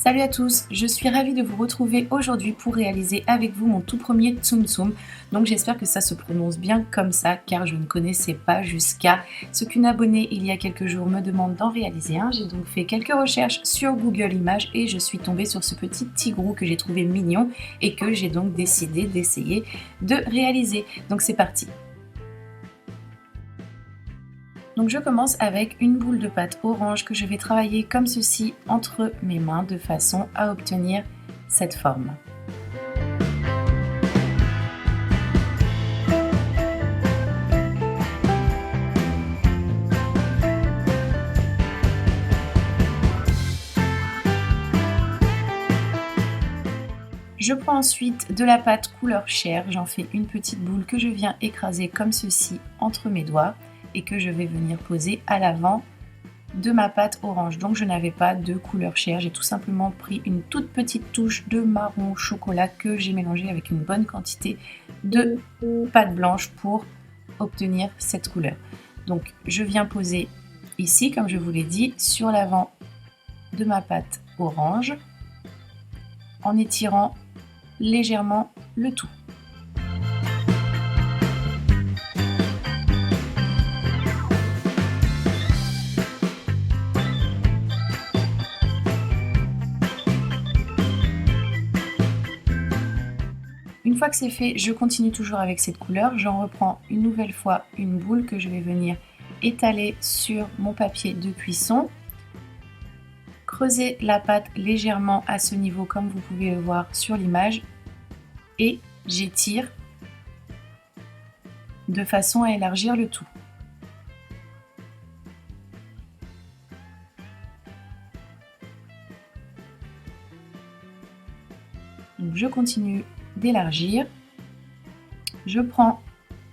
Salut à tous, je suis ravie de vous retrouver aujourd'hui pour réaliser avec vous mon tout premier Tsum Tsum. Donc j'espère que ça se prononce bien comme ça car je ne connaissais pas jusqu'à ce qu'une abonnée il y a quelques jours me demande d'en réaliser un. J'ai donc fait quelques recherches sur Google Images et je suis tombée sur ce petit tigrou que j'ai trouvé mignon et que j'ai donc décidé d'essayer de réaliser. Donc c'est parti. Donc je commence avec une boule de pâte orange que je vais travailler comme ceci entre mes mains de façon à obtenir cette forme. Je prends ensuite de la pâte couleur chair, j'en fais une petite boule que je viens écraser comme ceci entre mes doigts et que je vais venir poser à l'avant de ma pâte orange. Donc je n'avais pas de couleur chair, j'ai tout simplement pris une toute petite touche de marron chocolat que j'ai mélangé avec une bonne quantité de pâte blanche pour obtenir cette couleur. Donc je viens poser ici, comme je vous l'ai dit, sur l'avant de ma pâte orange en étirant légèrement le tout. Une fois que c'est fait, je continue toujours avec cette couleur. J'en reprends une nouvelle fois une boule que je vais venir étaler sur mon papier de cuisson. Creuser la pâte légèrement à ce niveau comme vous pouvez le voir sur l'image et j'étire de façon à élargir le tout. Donc je continue d'élargir. Je prends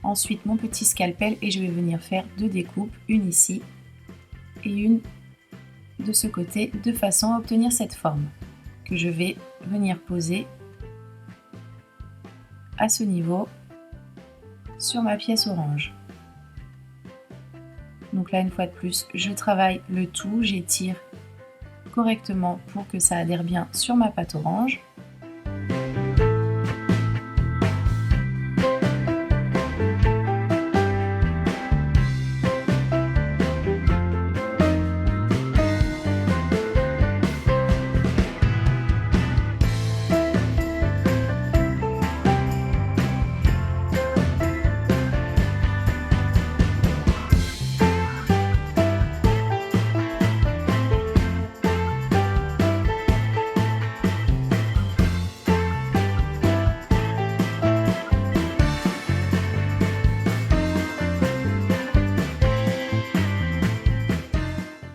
ensuite mon petit scalpel et je vais venir faire deux découpes, une ici et une de ce côté, de façon à obtenir cette forme que je vais venir poser à ce niveau sur ma pièce orange. Donc là, une fois de plus, je travaille le tout, j'étire correctement pour que ça adhère bien sur ma pâte orange.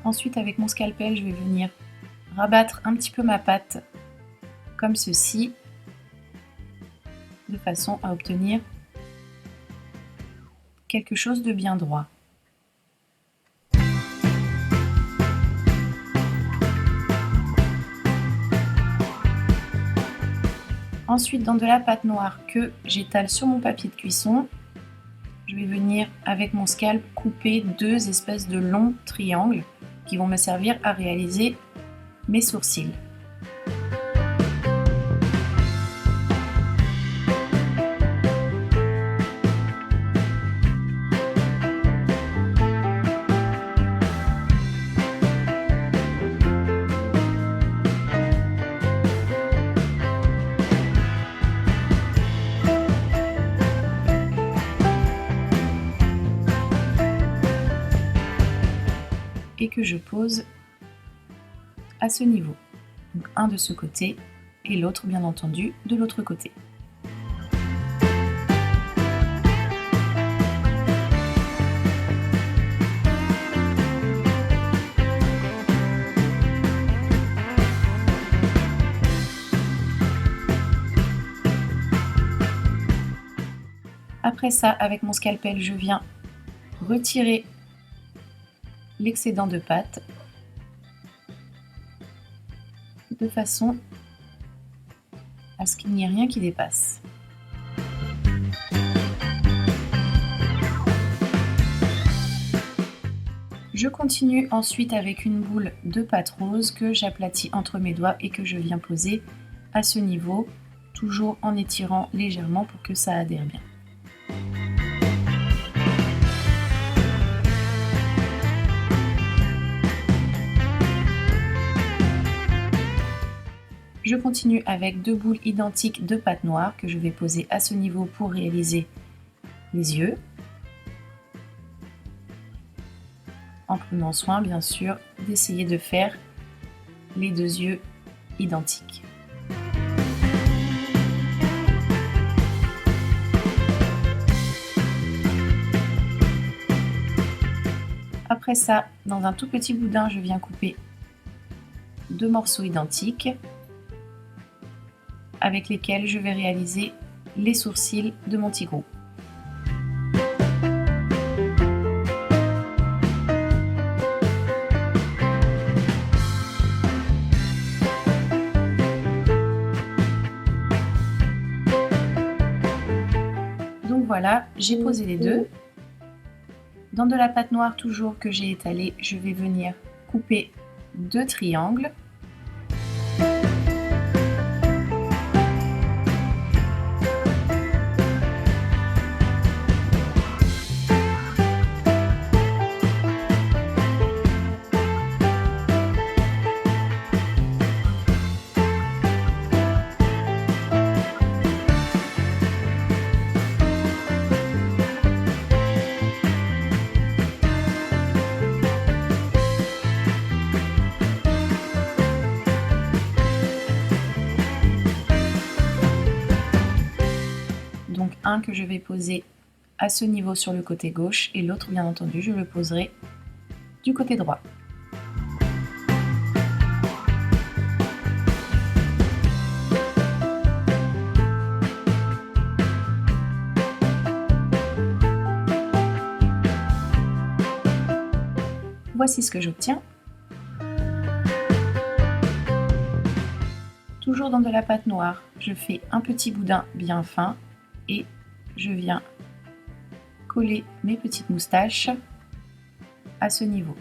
Ensuite, avec mon scalpel, je vais venir rabattre un petit peu ma pâte comme ceci, de façon à obtenir quelque chose de bien droit. Ensuite, dans de la pâte noire que j'étale sur mon papier de cuisson, je vais venir avec mon scalp couper deux espèces de longs triangles qui vont me servir à réaliser mes sourcils. Et que je pose à ce niveau. Donc un de ce côté et l'autre bien entendu de l'autre côté. Après ça, avec mon scalpel, je viens retirer l'excédent de pâte de façon à ce qu'il n'y ait rien qui dépasse. Je continue ensuite avec une boule de pâte rose que j'aplatis entre mes doigts et que je viens poser à ce niveau, toujours en étirant légèrement pour que ça adhère bien. Je continue avec 2 boules identiques de pâte noire que je vais poser à ce niveau pour réaliser les yeux. En prenant soin, bien sûr, d'essayer de faire les 2 yeux identiques. Après ça, dans un tout petit boudin, je viens couper 2 morceaux identiques avec lesquels je vais réaliser les sourcils de mon tigrou. Donc voilà, j'ai posé les deux. Dans de la pâte noire toujours que j'ai étalée, je vais venir couper 2 triangles. Donc un que je vais poser à ce niveau sur le côté gauche et l'autre bien entendu je le poserai du côté droit. Voici ce que j'obtiens. Toujours dans de la pâte noire, je fais un petit boudin bien fin et je viens coller mes petites moustaches à ce niveau.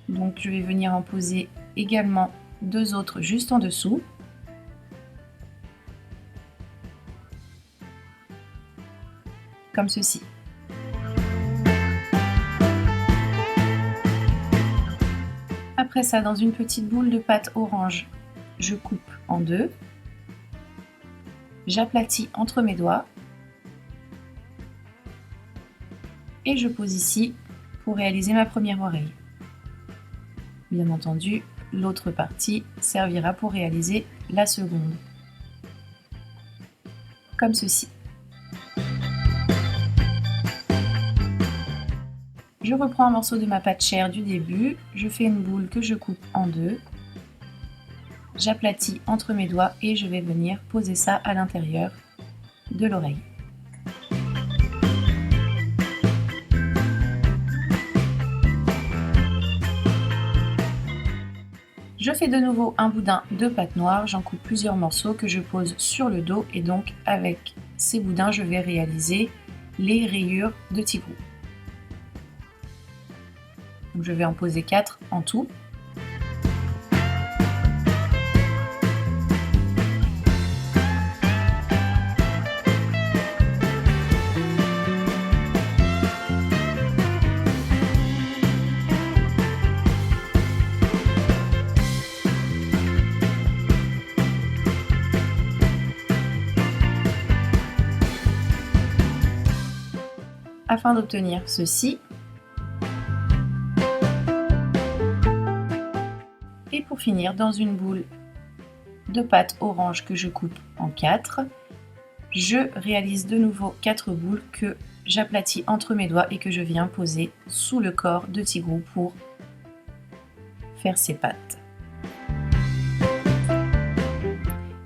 Donc je vais venir en poser également 2 autres juste en dessous. Comme ceci. Après ça, dans une petite boule de pâte orange, je coupe en 2. J'aplatis entre mes doigts. Et je pose ici pour réaliser ma première oreille. Bien entendu, l'autre partie servira pour réaliser la seconde. Comme ceci. Je reprends un morceau de ma pâte chair du début, je fais une boule que je coupe en 2, j'aplatis entre mes doigts et je vais venir poser ça à l'intérieur de l'oreille. Je fais de nouveau un boudin de pâte noire, j'en coupe plusieurs morceaux que je pose sur le dos et donc avec ces boudins je vais réaliser les rayures de tigrou. Donc je vais en poser 4 en tout. Afin d'obtenir ceci. Et pour finir, dans une boule de pâte orange que je coupe en 4, je réalise de nouveau 4 boules que j'aplatis entre mes doigts et que je viens poser sous le corps de tigrou pour faire ses pattes.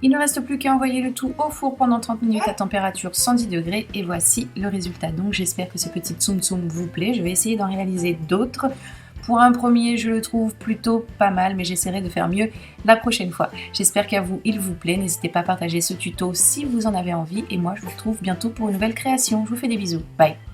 Il ne reste plus qu'à envoyer le tout au four pendant 30 minutes à température 110 degrés et voici le résultat. Donc j'espère que ce petit tsum tsum vous plaît. Je vais essayer d'en réaliser d'autres Pour un premier, je le trouve plutôt pas mal, mais j'essaierai de faire mieux la prochaine fois. J'espère qu'à vous, il vous plaît. N'hésitez pas à partager ce tuto si vous en avez envie. Et moi, je vous retrouve bientôt pour une nouvelle création. Je vous fais des bisous. Bye!